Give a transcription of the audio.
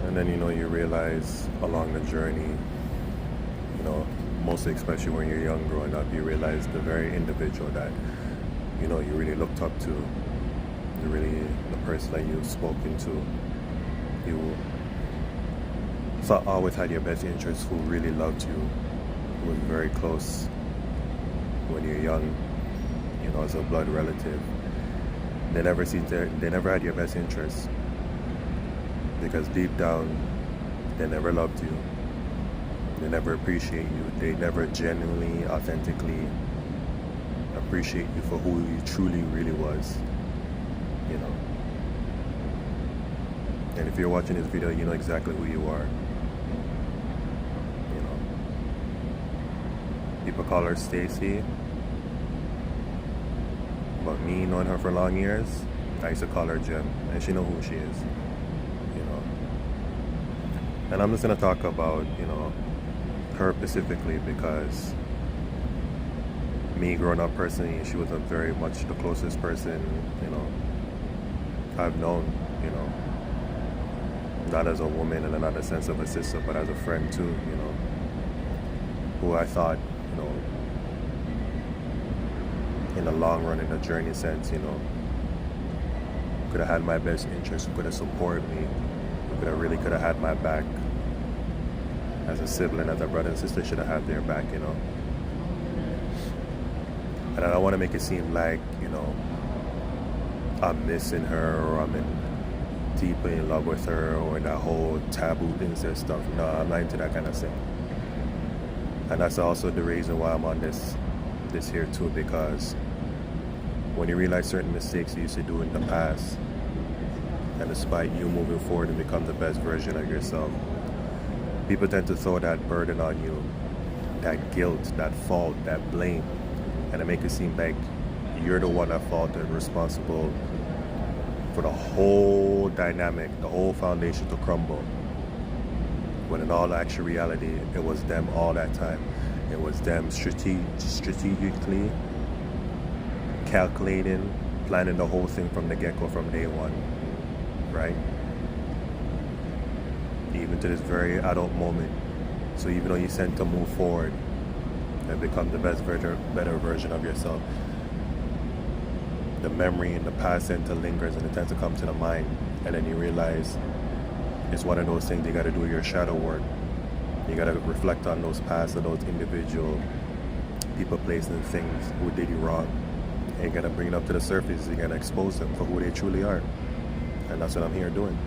And then, you realize along the journey, you know, mostly especially when you're young growing up, you realize the very individual that, you really looked up to, you really, the person that you've spoken to, you always had your best interests, who really loved you, who was very close when you're young, as a blood relative. They never had your best interests, because deep down, they never loved you. They never appreciate you. They never genuinely, authentically appreciate you for who you truly, really was. And if you're watching this video, you know exactly who you are. People call her Stacy, but me knowing her for long years, I used to call her Jem, and she know who she is. And I'm just gonna talk about, her specifically, because me growing up personally, she was very much the closest person, I've known, not as a woman in another sense of a sister, but as a friend too, who I thought, in the long run, in the journey sense, could have had my best interest, could have supported me, could have had my back. As a sibling, as a brother and sister, should have had their back, And I don't want to make it seem like, I'm missing her, or I'm deeply in love with her, or that whole taboo incest stuff. No, I'm not into that kind of thing. And that's also the reason why I'm on this here too, because when you realize certain mistakes you used to do in the past, and despite you moving forward and become the best version of yourself, people tend to throw that burden on you, that guilt, that fault, that blame, and it make it seem like you're the one at fault and responsible for the whole dynamic, the whole foundation to crumble. When in all actual reality, it was them all that time. It was them strategically calculating, planning the whole thing from the get-go, from day one, right? Even to this very adult moment. So even though you tend to move forward and become the better version of yourself, the memory in the past tends to lingers, and it tends to come to the mind, and then you realize it's one of those things you got to do your shadow work. You got to reflect on those past of those individual people, places, and things who did you wrong, and you got to bring it up to the surface. You got to expose them for who they truly are, and that's what I'm here doing.